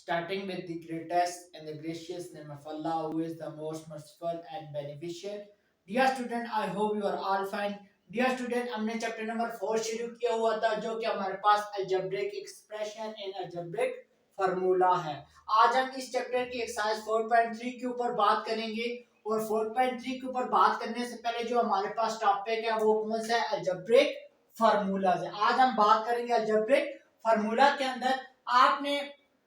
starting with the greatest and the gracious name of Allah, who is the most merciful and beneficent. Dear student, I hope you are all fine. Dear student, हमने chapter number 4 शुरू किया हुआ था जो कि हमारे पास algebraic expression and algebraic formula है। आज हम इस चैप्टर की एक्सरसाइज 4.3 के ऊपर बात करेंगे और 4.3 के ऊपर बात करने से पहले जो हमारे पास टॉपिक है वो कौन सा है? अलजेब्रिक फार्मूला है। आज हम बात करेंगे अलजेब्रिक फार्मूला के अंदर। आपने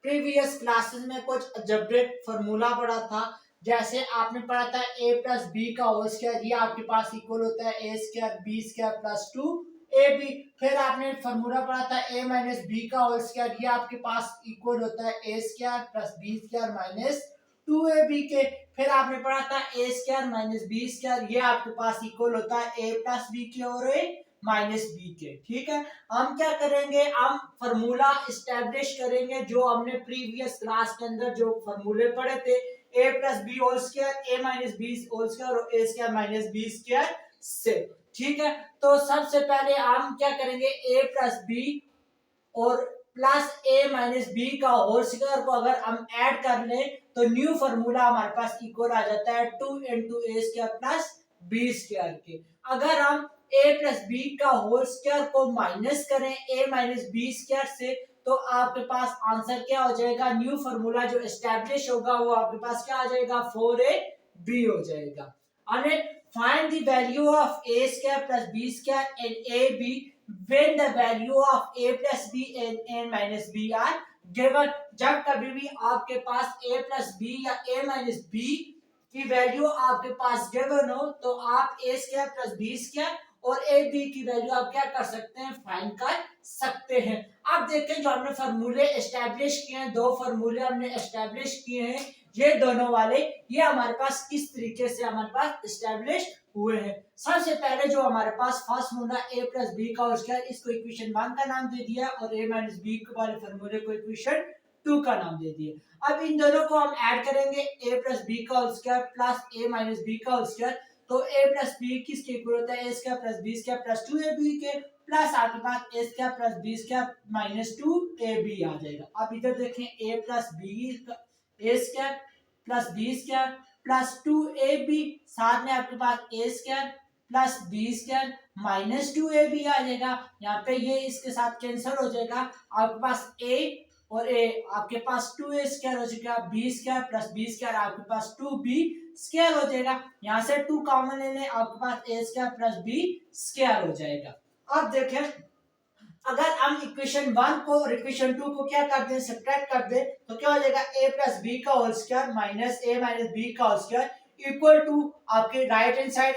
प्रीवियस क्लासेस में कुछ अलजेब्रिक फार्मूला पढ़ा था, जैसे आपने पढ़ा था a प्लस बी का होल स्क्वायर, ये आपके पास इक्वल होता है A square B square plus 2ab। फिर आपने फार्मूला पढ़ा था a माइनस बी का होल स्क्वायर, ये आपके पास इक्वल होता है A square plus B square minus 2ab के। फिर आपने पढ़ा था A square minus B square, ये आपके पास इक्वल होता है a प्लस बी के और a माइनस बी के। ठीक है, हम क्या करेंगे, हम फार्मूला इस्टेब्लिश करेंगे जो हमने प्रीवियस क्लास के अंदर जो फार्मूले पढ़े थे, a plus B whole square A minus B whole square और A square minus B square से। ठीक है, तो सबसे पहले हम क्या करेंगे, a प्लस बी और प्लस ए माइनस बी का होल स्क्वायर को अगर हम ऐड कर लें तो न्यू फार्मूला हमारे पास इक्वल आ जाता है 2 इंटू ए स्क्वायर प्लस बी स्क्वायर के। अगर हम a प्लस बी का होल स्क्वायर को माइनस करें a माइनस बी स्क्वायर से, तो आपके पास आंसर क्या हो जाएगा, न्यू फार्मूला जो एस्टैब्लिश होगा वो आपके पास क्या आ जाएगा, 4ab हो जाएगा। and find the value of a square plus b square and ab when the value of a plus b and a minus b are given। जब कभी भी आपके पास a plus b या a minus b की value आपके पास given हो तो आप a square plus B square और ए बी की वैल्यू आप क्या कर सकते हैं, फाइंड कर सकते हैं। अब देखें जो हमने फार्मूले एस्टैब्लिश किए हैं, दो फार्मूले हमने एस्टैब्लिश किए हैं, ये दोनों वाले ये हमारे पास किस तरीके से हमारे पास एस्टैब्लिश हुए हैं। सबसे पहले जो हमारे पास first formula a plus B का होल स्क्वायर, इसको इक्वेशन 1 का नाम दे दिया और a माइनस बी वाले फार्मूले को इक्वेशन 2 का नाम दे दिया। अब इन दोनों को हम ऐड करेंगे, a प्लस बी का whole square plus a minus B का होल स्क्वायर, तो a प्लस बी किसके इक्वल होता है, a square plus B square plus 2ab के, प्लस आपके पास a square plus B square minus 2ab आ जाएगा। अब इधर देखें a plus B a square plus B square plus 2ab, साथ में आपके पास a square plus B square minus 2ab आ जाएगा। यहाँ पे ये इसके साथ कैंसिल हो जाएगा, आपके पास a और a आपके पास 2a स्क्वायर हो जाएगा, b square plus b square आपके पास 2b स्क्वायर हो जाएगा। यहाँ से 2 कॉमन ले लें, आपके पास a square plus b square हो जाएगा। अब देखें अगर हम इक्वेशन 1 को और इक्वेशन 2 को क्या कर दें, सब्ट्रैक्ट कर दें, तो क्या हो जाएगा, a प्लस बी का whole square minus a minus B का होल स्क्वायर इक्वल टू आपके राइट हैंड साइड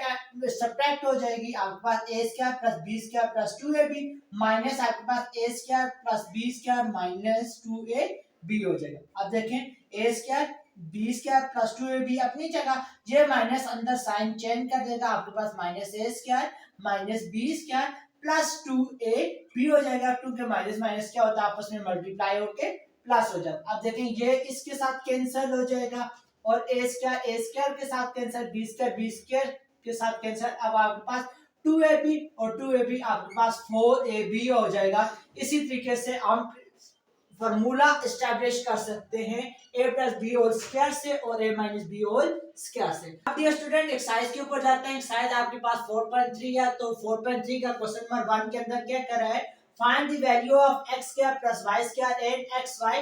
सब्ट्रैक्ट हो जाएगी, आपके पास a square plus b square plus 2ab minus आपके पास a square plus b square minus 2ab हो जाएगा। अब देखें a square B square plus 2ab अपनी जगह, ये माइनस अंदर साइन चेंज कर देगा, आपके पास minus a square minus B square plus 2ab हो जाएगा। 2 के माइनस माइनस क्या होता है, आपस में मल्टीप्लाई होके प्लस हो जाता है। अब देखें ये इसके साथ कैंसिल हो जाएगा और a स्क्वायर के साथ कैंसिल, b स्क्वायर के साथ कैंसिल। अब आपके पास 2ab और 2ab आपके पास 4ab हो जाएगा। इसी तरीके से हम फार्मूला एस्टैब्लिश कर सकते हैं a plus B whole square से और a minus B whole square से। अब डियर स्टूडेंट एक्सरसाइज के ऊपर जाते हैं। एक्सरसाइज आपके पास 4.3 है, तो 4.3 का क्वेश्चन नंबर 1 के अंदर क्या कर रहा है, find the value of x square plus y square and xy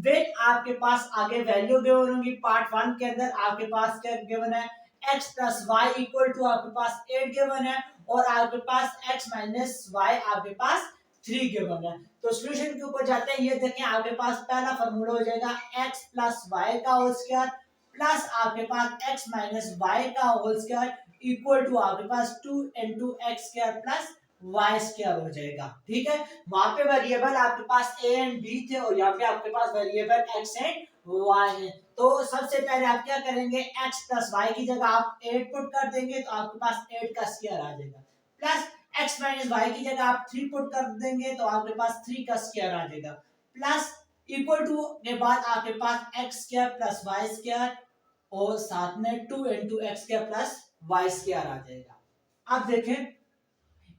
when आपके पास आगे वैल्यू गिवन होंगी। पार्ट 1 के अंदर आपके पास क्या गिवन है, x plus y equal to आपके पास 8 गिवन है और आपके पास x माइनस y आपके पास 3 गिवन है। तो सॉल्यूशन के ऊपर जाते हैं, ये देखें आपके पास पहला फार्मूला हो जाएगा x प्लस वाई का होल स्क्वायर प्लस आपके पास x माइनस वाई का होल स्क्वायर इक्वल टू आपके पास 2 into X square plus Y square हो जाएगा। ठीक है, वहां पे वेरिएबल आपके पास a एंड b थे और यहाँ पे आपके पास वेरिएबल x एंड y है। तो सबसे पहले आप क्या करेंगे, x प्लस वाई की जगह आप 8 पुट कर देंगे तो आपके पास 8 का स्क्वायर आ जाएगा, प्लस x माइनस वाई की जगह आप 3 पुट कर देंगे तो आपके पास 3 का स्क्वायर आ जाएगा, प्लस इक्वल टू के बाद आपके पास x square plus Y square और साथ में 2 into X square plus Y square आ जाएगा। अब देखें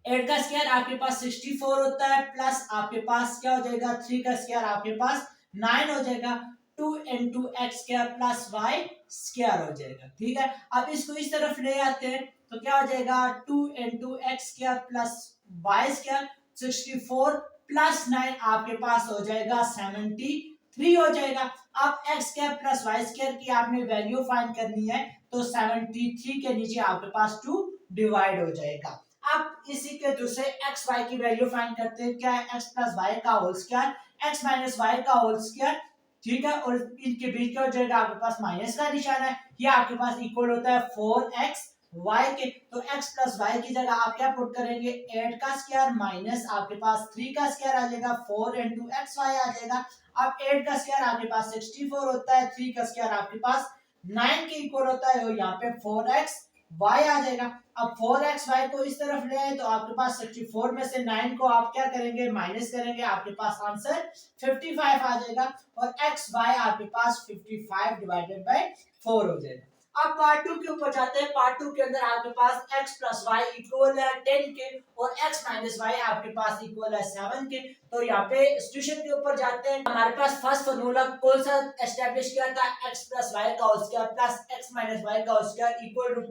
8 का स्क्वायर आपके पास 64 होता है, प्लस आपके पास क्या हो जाएगा, 3 का स्क्वायर आपके पास 9 हो जाएगा, 2 into x² plus Y square हो जाएगा। ठीक है, अब इसको इस तरफ ले आते हैं तो क्या हो जाएगा 2 into x² plus Y square 64 plus 9 आपके पास हो जाएगा 73 हो जाएगा। अब x² प्लस वाई स्क्वायर की आपने वैल्यू फाइंड करनी है तो 73 के नीचे आपके पास 2 डिवाइड हो जाएगा। अब इसी के दूसरे एक्स वाई की वैल्यू फाइंड करते हैं। क्या है, एक्स प्लस वाई का whole square X minus Y का होल स्क्वायर। ठीक है, और इनके बीच क्या हो जाएगा आपके पास माइनस का निशान है, ये आपके पास इक्वल होता है 4x y के। तो x प्लस वाई की जगह आप क्या पुट करेंगे 8 का स्क्वायर माइनस आपके पास 3 का स्क्वायर आ जाएगा 4 into x y आ जाएगा। अब 8 का स्क्वायर आपके पास 64 होता है, 3 का स्क्वायर आपके पास 9 के इक्वल होता है और यहाँ पे 4x y आ जाएगा। अब 4xy को इस तरफ ले आए तो आपके पास 64 में से 9 को आप क्या करेंगे माइनस करेंगे, आपके पास आंसर 55 आ जाएगा और xy आपके पास 55 डिवाइडेड बाय 4 हो जाएगा। अब पार्ट 2 के ऊपर जाते हैं। पार्ट 2 के अंदर आपके पास x प्लस वाई इक्वल है 10 के और x माइनस वाई आपके पास इक्वल है 7 के। तो यहाँ पे सॉल्यूशन के ऊपर जाते हैं। हमारे पास फर्स्ट फार्मूला कौन सा एस्टैब्लिश किया था, x प्लस वाई का whole square plus x minus Y का whole square equal to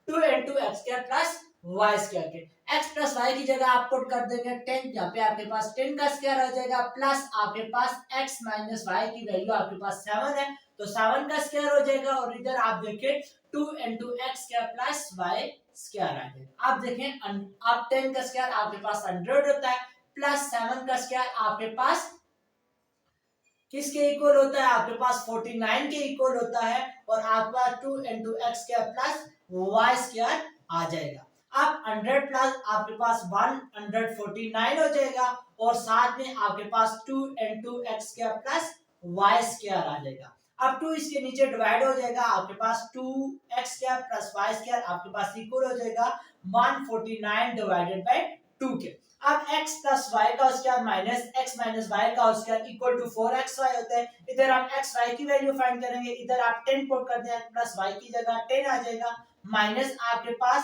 2 into x square plus y square के। x प्लस y की जगह आप पुट कर देंगे 10, यहाँ पे आपके पास 10 का स्क्वायर आ जाएगा प्लस आपके पास x माइनस y की वैल्यू आपके पास 7 है तो 7 का स्क्वायर हो जाएगा और इधर आप देखें 2 into x square plus y square आ जाएगा। आप देखें आप 10 का स्क्वायर आपके पास 100 होता है प्लस 7 का स्क्वायर आपके पास किसके इक्वल होता है, आपके पास 49 के इक्वल होता है और आपके पास 2 into x square plus y square आ जाएगा। अब 100 प्लस आपके पास 149 हो जाएगा और साथ में आपके पास 2 into x square plus y square आ जाएगा। अब 2 इसके नीचे डिवाइड हो जाएगा, आपके पास 2x square plus y square आपके पास इक्वल हो जाएगा 149 डिवाइडेड बाय 2 के। अब x प्लस वाई का square minus x minus Y का स्क्वायर इक्वल टू 4xy होता है। इधर आप x y की वैल्यू फाइंड करेंगे, इधर आप 10 पुट कर दें प्लस y की जगह 10 आ जाएगा माइनस आपके पास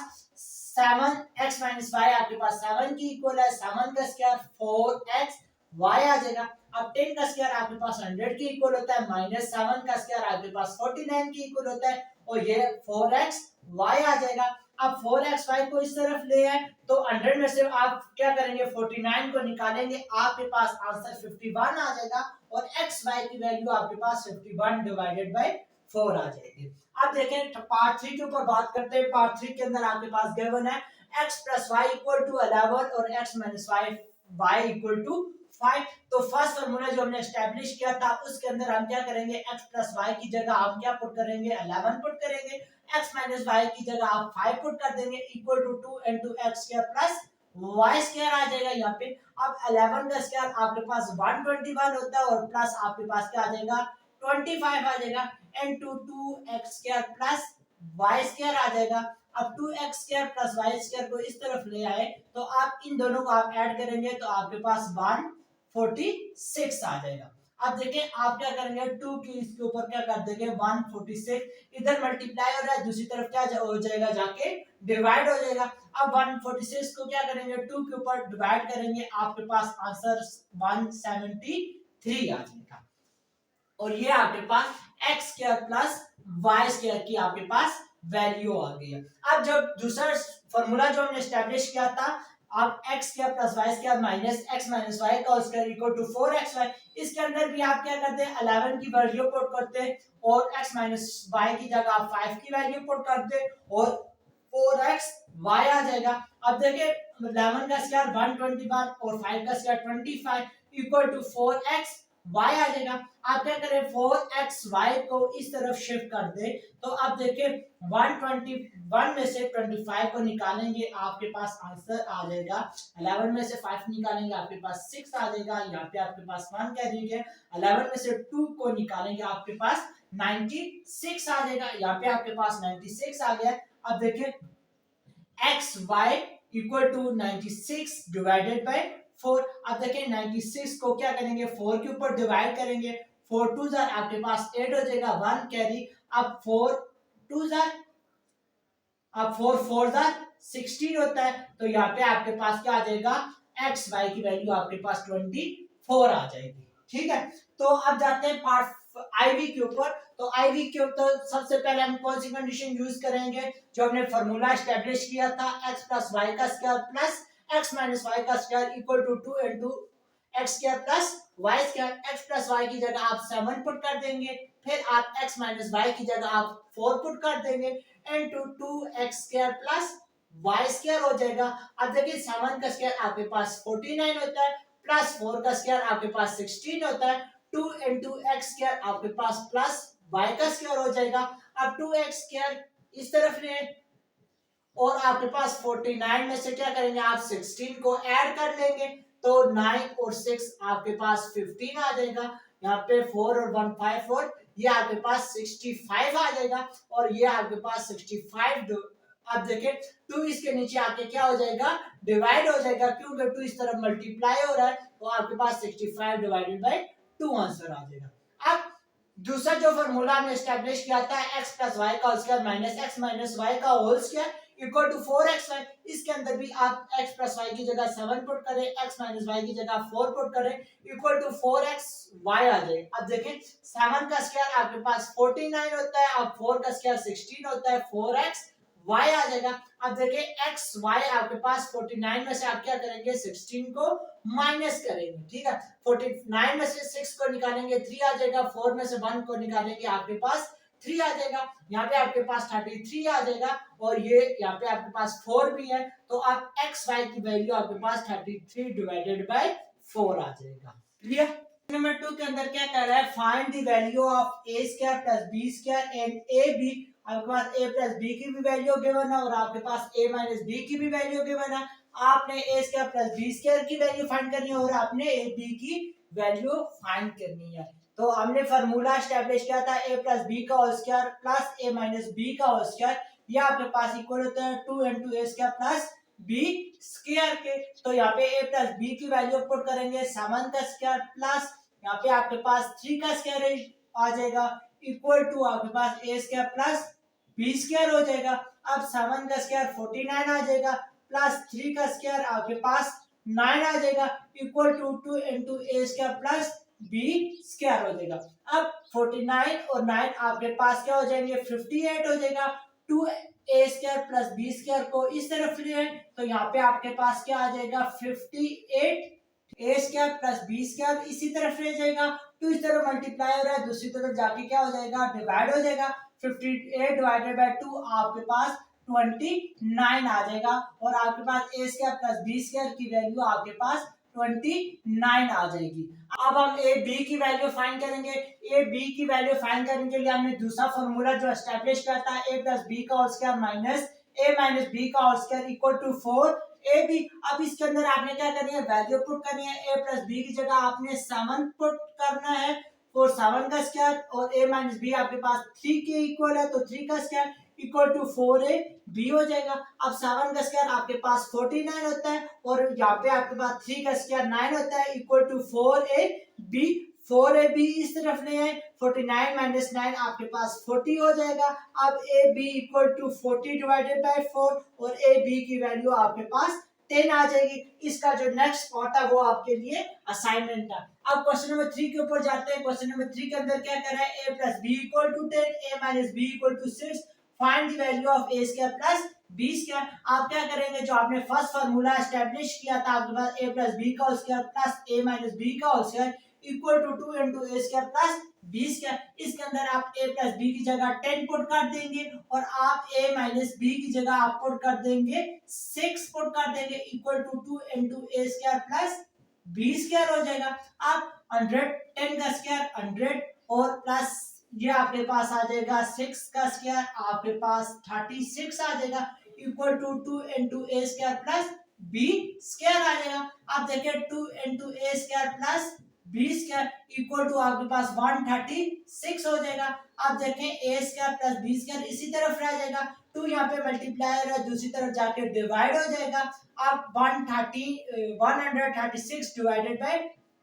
7 x माइनस वाई आपके पास 7 की इक्वल है 7 का स्क्वायर 4x y आ जाएगा। अब 10 का स्क्वायर आपके पास 100 की इक्वल होता है माइनस 7 का स्क्वायर आपके पास 49 की इक्वल होता है और ये 4x y आ जाएगा। अब 4xy को इस तरफ ले आए तो 100 में से आप क्या करेंगे 49 को निकालेंगे, आपके पास आंसर 51 आ जाएगा और xy की वैल्यू आपके पास 51 डिवाइडेड बाय 4 आ जाएगी। अब देखें पार्ट 3 के ऊपर बात करते हैं। पार्ट 3 के अंदर आपके पास गिवन है x plus y equal to 11 और x minus y equal to 5। तो फर्स्ट फार्मूला जो हमने एस्टैब्लिश किया था उसके अंदर हम क्या करेंगे x प्लस वाई की जगह हम क्या पुट करेंगे 11 पुट करेंगे, x माइनस वाई की जगह आप 5 पुट कर देंगे equal to 2 into x square plus y square आ जाएगा यहाँ पे। अब 11 का स्क्वायर आपके पास 121 होता है और प्लस आपके पास क्या आ जाएगा 25 आ जाएगा into 2x square plus y square आ जाएगा। अब 2x square plus y square को इस तरफ ले आए तो आप इन दोनों को आप ऐड करेंगे तो आपके पास 146 आ जाएगा। अब देखें आप क्या करेंगे 2 की इसके ऊपर क्या कर देंगे 146, इधर मल्टीप्लाई हो रहा है दूसरी तरफ क्या हो जाएगा जाके डिवाइड हो जाएगा। अब 146 को क्या करेंगे 2 के ऊपर डिवाइड करेंगे, आपके पास आंसर 173 आ जाएगा और ये आपके पास x square plus y square की आपके पास वैल्यू आ गई है। अब जब दूसरा फॉर्मूला जो हमने एस्टैब्लिश किया था आप x square plus y square minus x minus y का स्क्वायर इक्वल टू 4xy, इसके अंदर भी आप क्या करते हैं 11 की वैल्यू पुट करते हैं और x माइनस y की जगह आप 5 की वैल्यू पुट करते हैं और 4xy आ जाएगा। अब देखिए 11 का स्क्वायर 121 और 5 का square 25 equal to 4x y आ जाएगा। आप क्या करें 4xy को इस तरफ शिफ्ट कर दे तो अब देखिए 121 में से 25 को निकालेंगे आपके पास आंसर आ जाएगा 11 में से 5 निकालेंगे आपके पास 6 आ जाएगा, यहाँ पे आपके पास 1 कह दीजिए 11 में से 2 को निकालेंगे आपके पास 96 आ जाएगा, यहाँ पे आपके पास 96 आ गया। अब देखिए xy equal to 96 divided by 4। अब देखिए 96 को क्या करेंगे 4 के ऊपर डिवाइड करेंगे, 4 2 जार आपके पास 8 हो जाएगा 1 कैरी। अब 4 2 जार अब 4 4 जार 16 होता है तो यहाँ पे आपके पास क्या आ जाएगा xy की वैल्यू आपके पास 24 आ जाएगी। ठीक है, तो अब जाते हैं पार्ट आईवी के ऊपर। तो आईवी के ऊपर सबसे पहले हम कौन सी कंडीशन यूज करेंगे, जो हमने फॉर्मूला एस्टेब्लिश किया था, x प्लस वाई का square plus x minus Y का square equal to 2 into X square plus Y square. X plus Y की जगह आप 7 पुट कर देंगे, फिर आप x माइनस वाई की जगह आप 4 पुट कर देंगे into 2x square plus Y square हो जाएगा। अब देखिए 7 का स्क्वायर आपके पास 49 होता है, प्लस 4 का स्क्वायर आपके पास 16 होता है, 2 इंटू एक्स स्क्वायर आपके पास प्लस वाई का स्क्वायर हो जाएगा। अब 2x स्क्वायर इस तरफ ले और आपके पास 49 में से क्या करेंगे, आप 16 को ऐड कर लेंगे, तो 9 और 6 आपके पास 15 आ जाएगा। यहाँ पे 4 और 1 5 4, ये आपके पास 65 आ जाएगा और ये आपके पास 65। अब देखिए 2 इसके नीचे आके क्या हो जाएगा, डिवाइड हो जाएगा, क्योंकि 2 इस तरफ मल्टीप्लाई हो रहा है, तो आपके पास 65 डिवाइडेड बाय 2 आंसर आ जाएगा। अब दूसरा जो फॉर्मूला हमने एस्टैब्लिश किया था, x प्लस वाई का whole square minus x minus Y का whole square equal to 4xy, इसके अंदर भी आप x प्लस वाई की जगह 7 पुट करें, x माइनस वाई की जगह 4 पुट करें, इक्वल टू 4xy आ जाए। अब देखें 7 का स्क्वायर आपके पास 49 होता है, अब 4 का स्क्वायर 16 होता है, 4xy आ जाएगा। अब देखिए xy आपके पास 49 में से आप क्या करेंगे, 16 को माइनस करेंगे, ठीक है, 49 में से 6 को निकालेंगे 3 आ जाएगा, 4 में से 1 को निकालेंगे आपके पास 3 आ जाएगा, यहाँ पे आपके पास 33 आ जाएगा और ये यहाँ पे आपके पास 4 भी है, तो आप एक्स वाई की वैल्यू आपके पास 33 डिवाइडेड बाय 4 आ जाएगा। क्लियर। नंबर 2 के अंदर क्या कर रहा है, find the value of a square plus b square and a b। आपके पास a प्लस b की भी वैल्यू गिवन है और आपके पास a माइनस b की भी वैल्यू गिवन है। आपने a square plus b square की वैल्यू फाइंड करनी है और आपने a b की वैल्यू फाइंड करनी है। तो हमने फार्मूला एस्टैब्लिश किया था a प्लस बी का whole square plus a minus B का होल स्क्वायर, ये आपके पास इक्वल होता है 2 इंटू ए स्क्वायर प्लस बी स्क्वायर के। तो यहाँ पे a प्लस बी की वैल्यू पुट करेंगे 7 का स्क्वायर प्लस यहाँ पे आपके पास 3 का स्क्वायर आ जाएगा इक्वल टू आपके पास a square plus B square हो जाएगा। अब 7 का स्क्वायर 49 आ जाएगा प्लस 3 का स्क्वायर आपके पास 9 आ जाएगा equal to 2 into A square plus B square हो जाएगा। अब 49 और 9 आपके पास क्या हो जाएंगे, 58 हो जाएगा। 2 ए स्क्वायर प्लस बी स्क्वायर को इस तरफ ले तो यहाँ पे आपके पास क्या आ जाएगा, 58 ए स्क्वायर प्लस बी स्क्वायर इसी तरफ ले जाएगा, तो इस तरफ मल्टीप्लाई हो रहा है, दूसरी तरफ जाके क्या हो जाएगा, डिवाइड हो जाएगा। 58 डिवाइडेड बाय 2 आपके पास 29 आ जाएगा और आपके पास ए स्क्वायर प्लस बी स्क्वायर की वैल्यू आपके पास 29 आ जाएगी। अब हम ए बी की वैल्यू फाइंड करेंगे। ए बी की वैल्यू फाइंड करने के लिए हमने दूसरा फॉर्मूला जो एस्टैब्लिश किया था, ए प्लस बी का whole square minus a minus B का whole square equal to 4 a b. अब इसके अंदर आपने क्या करनी है, वैल्यू पुट करनी है। ए प्लस बी की जगह आपने 7 पुट करना है और 7 का स्क्वायर और a माइनस बी आपके पास 3 के इक्वल है, तो 3 का square equal to 4a b हो जाएगा। अब 7 का स्क्वायर आपके पास 49 होता है और यहाँ पे आपके पास 3 का स्क्वायर 9 होता है equal to 4a b। 4ab इस तरफ ले आए, 49 माइनस 9 आपके पास 40 हो जाएगा। अब a b equal to 40 divided by 4 और a b की वैल्यू आपके पास 10 आ जाएगी। इसका जो नेक्स्ट पार्ट है वो आपके लिए असाइनमेंट है। अब क्वेश्चन नंबर 3 के ऊपर जाते हैं। क्वेश्चन नंबर 3 के अंदर क्या कर रहा है, a plus B equal to 10, a minus B equal to 6, find the value of a square plus b square. आप क्या करेंगे, जो आपने फर्स्ट फार्मूला एस्टैब्लिश किया था, आपके पास a प्लस बी का square plus a minus B का square equal to 2 into A square plus B square. इसके अंदर आप a प्लस बी की जगह 10 पुट कर देंगे और आप a माइनस बी की जगह आप पुट कर देंगे 6 पुट कर देंगे equal to 2 into A square plus B square हो जाएगा। अब 100 10 का स्क्वायर 100 और प्लस ये आपके पास आ जाएगा 6 का स्क्वायर आपके पास 36 आ जाएगा equal to 2 into A square plus B square आ जाएगा। आप देखिए 2 into A square plus B square equal to आपके पास 136 हो जाएगा। आप देखें A square plus B square इसी तरफ रह जाएगा, 2 यहाँ पे मल्टीप्लाई है, दूसरी तरफ जाके डिवाइड हो जाएगा। आप 136 डिवाइडेड बाय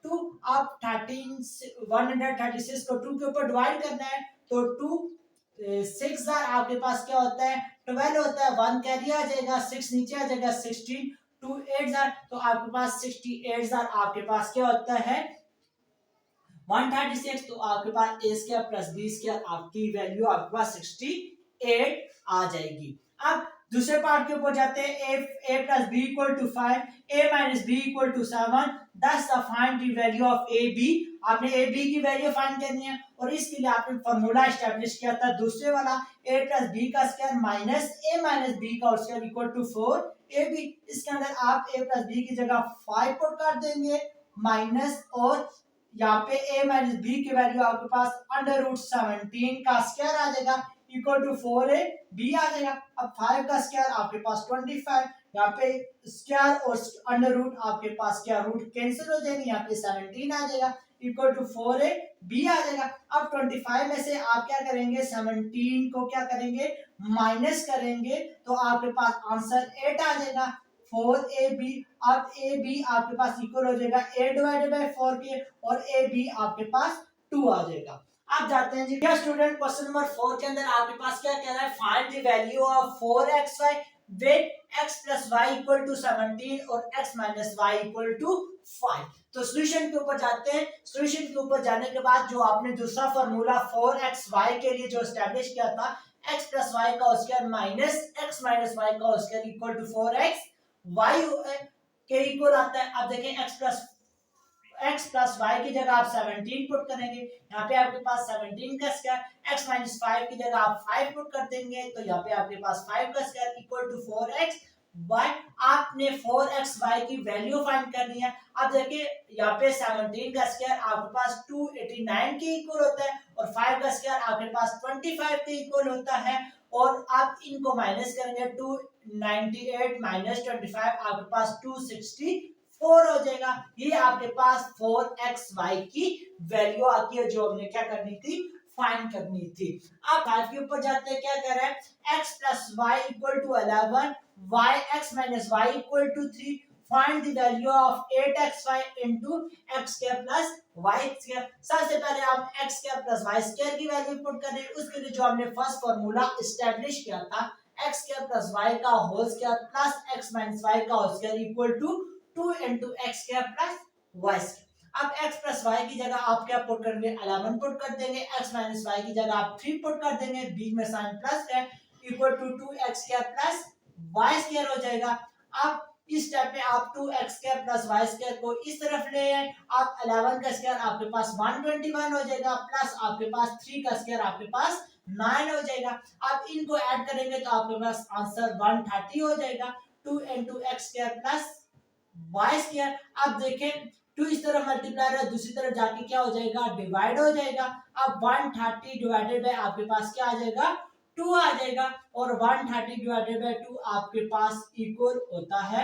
2, आप 136 को 2 के ऊपर डिवाइड करना है, तो 2 6 आपके पास क्या होता है, 12 होता है, 1 कैरी आ जाएगा, 6 नीचे आ जाएगा, 16 2 8 तो आपके पास 68 आपके पास क्या होता है, 136, तो आपके पास ए स्क्वायर प्लस बी स्क्वायर आपकी वैल्यू आपके पास 68 आ जाएगी। अब दूसरे पार्ट के ऊपर जाते हैं। A plus B equal to 5, A minus B equal to 7, thus find the value of A B. आपने ए बी की वैल्यू फाइंड करनी है और इसके लिए आपने फॉर्मूला एस्टेब्लिश किया था दूसरे वाला, ए प्लस बी का square minus a minus B का square equal to 4 a b. इसके अंदर आप ए प्लस बी की जगह 5 पुट कर देंगे माइनस, और यहाँ पे a माइनस बी की वैल्यू आपके पास अंडर रूट 17 का स्क्वायर आ जाएगा इक्वल टू 4a b आ जाएगा। अब 5 का स्क्वायर आपके पास 25, यहाँ पे स्क्वायर और अंडर रूट आपके पास क्या रूट कैंसिल हो जाएंगे, यहाँ पे 17 आ जाएगा इक्वल टू 4a b आ जाएगा। अब 25 में से आप क्या करेंगे, 17 को क्या करेंगे, माइनस करेंगे, तो आपके पास आंसर 8 आ जाएगा 4ab। अब ए बी आपके पास इक्वल हो जाएगा a डिवाइडेड बाय 4 के, और ए बी आपके पास 2 आ जाएगा। आप जाते हैं जी स्टूडेंट, क्वेश्चन नंबर 4 के अंदर आपके पास क्या कह रहा है, find the value of 4xy with x plus y equal to 17 और x minus y equal to 5। तो सॉल्यूशन के ऊपर जाते हैं। सॉल्यूशन के ऊपर जाने के बाद जो आपने दूसरा फार्मूला 4xy के लिए जो एस्टैब्लिश किया था, x प्लस वाई का square minus x minus Y का square equal to 4x y के इक्वल आता है। अब देखें x प्लस वाई की जगह आप 17 पुट करेंगे, यहाँ पे आपके पास 17 का स्क्वायर, x माइनस 5 की जगह आप 5 पुट कर देंगे, तो यहाँ पे आपके पास 5 का square equal to 4x y। आपने 4xy की वैल्यू फाइंड करनी है। अब देखिए यहाँ पे 17 का स्क्वायर आपके पास 289 के इक्वल होता है, और 5 का स्क्वायर आपके पास 25 के इक्वल होता है, और आप इनको माइनस करेंगे, 298 माइनस 25 आपके पास 264 हो जाएगा। ये आपके पास 4xy की वैल्यू आती है जो हमने क्या करनी थी, फाइंड करनी थी। अब 5 के ऊपर जाते हैं, क्या कर रहा है, x plus y equal to 11, y x minus y equal to 3, find the value of 8xy into x square plus y square. सबसे पहले आप x square plus y square की वैल्यू पुट करें। उसके लिए जो हमने फर्स्ट फार्मूला एस्टैब्लिश किया था, x स्क्वायर प्लस y का whole square plus x minus y का whole square equal to 2 into x square plus y square. अब x प्लस y की जगह आप क्या पुट करेंगे, 11 पुट कर देंगे, x माइनस y की जगह आप 3 पुट कर देंगे, बीच में साइन प्लस है, equal to 2x square plus y square हो जाएगा। अब इस स्टेप में आप 2x square plus y square को इस तरफ ले आए, आप 11 का स्क्वायर आपके पास 121 हो जाएगा, प्लस आपके पास 3 का स्क्वायर आपके पास 9 हो जाएगा। आप इनको ऐड करेंगे तो आपके पास आंसर 130 हो जाएगा, 2 into x square plus y square. अब देखें 2 इस तरफ मल्टीप्लाई है, दूसरी तरफ जाके क्या हो जाएगा, डिवाइड हो जाएगा। अब 130 डिवाइडेड बाय आपके पास क्या आ जाएगा, 2 आ जाएगा, और 130 डिवाइडेड बाय 2 आपके पास इक्वल होता है,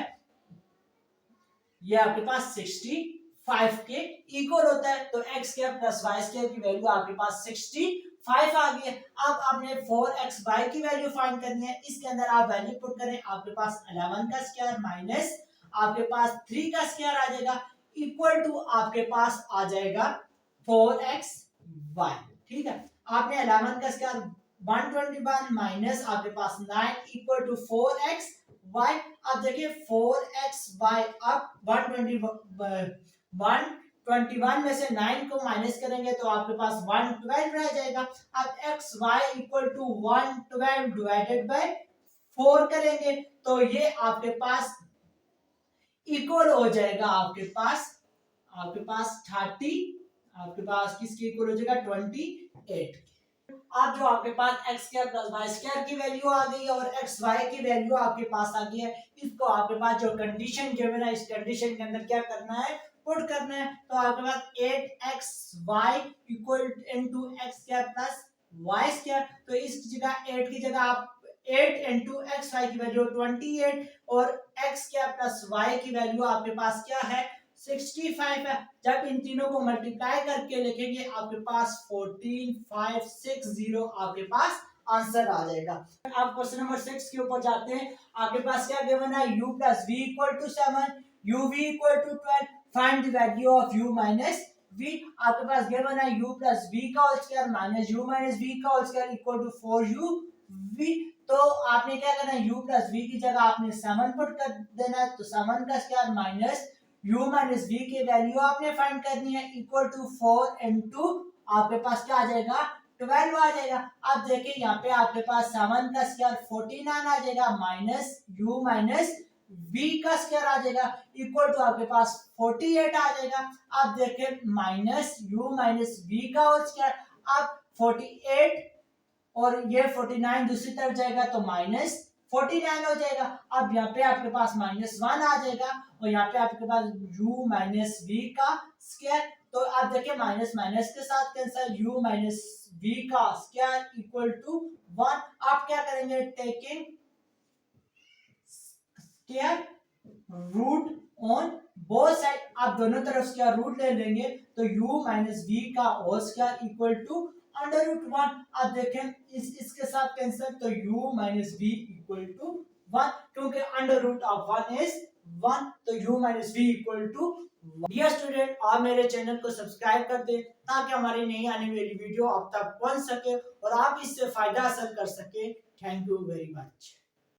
ये आपके पास 65 के इक्वल होता है। तो x square plus y square की वैल्यू आपके पास 65 आ गई है। अब आपने 4xy की वैल्यू फाइंड करनी है। इसके अंदर आप वैल्यू पुट करें, आपके पास 11 का स्क्वायर माइनस आपके पास 3 का स्क्वायर आ जाएगा, इक्वल टू आपके पास आ जाएगा 4xy। ठीक है, आपने 11 का स्क्वायर 121 माइनस आपके पास 9 इक्वल टू 4xy। अब देखिए 4xy, अब 121 में से 9 को माइनस करेंगे तो आपके पास 112 रह जाएगा। अब xy equal to 112 divided by 4 करेंगे तो ये आपके पास इक्वल हो जाएगा, आपके पास 30, आपके पास किसकी इक्वल हो जाएगा, 28। अब जो आपके पास x square plus Y square की वैल्यू आ गई है और एक्स वाई की वैल्यू आपके पास आ गई है, इसको आपके पास जो कंडीशन गिवन है, इस कंडीशन के अंदर क्या करना है, पुट करना है। तो आपके पास 8xy equal into x square plus y square, तो इस जगह 8 की जगह आप 8 इनटू xy की वैल्यू 28, और x स्क्वायर प्लस y की वैल्यू आपके पास क्या है, 65 है। जब इन तीनों को मल्टीप्लाई करके लिखेंगे आपके पास 14560 आपके पास आंसर आ जाएगा। अब क्वेश्चन नंबर 6 के ऊपर जाते हैं। आपके पास क्या गिवन है, u plus v equal to 7, uv equal to 12, find the value of u minus v। आपके पास गिवन है u प्लस v का whole square minus u minus v का whole square equal to 4uv। तो आपने क्या करना है, u प्लस v की जगह आपने 7 पुट कर देना है, तो 7 का square minus u minus v की वैल्यू आपने फाइंड करनी है इक्वल टू 4 इंटू आपके पास क्या आ जाएगा 12 आ जाएगा। अब देखिए यहाँ पे आपके पास 7 का स्क्वायर 49 आ जाएगा माइनस u माइनस v का स्क्वायर आ जाएगा इक्वल टू आपके पास 48 आ जाएगा। अब देखिए माइनस u माइनस v का होल स्क्वायर, अब 48 और ये 49 दूसरी तरफ जाएगा तो माइनस 49 हो जाएगा। अब यहाँ पे आपके पास -1 आ जाएगा और यहाँ पे आपके पास u माइनस v का स्क्वायर, तो आप देखिए माइनस माइनस के साथ कैंसिल, u माइनस v का स्क्वायर इक्वल टू 1। आप क्या करेंगे taking square root on both side, आप दोनों तरफ स्क्वायर रूट ले लेंगे तो u माइनस v का whole square equal to under root 1। आप देखें इसके साथ कैंसिल तो u minus v equal to 1, क्योंकि अंडर रूट ऑफ 1 इज 1, तो u minus v equal to. Dear student, आप मेरे चैनल को सब्सक्राइब कर दें ताकि हमारी नई आने वाली वीडियो आप तक पहुंच सके और आप इससे फायदा हासिल कर सके। Thank you very much.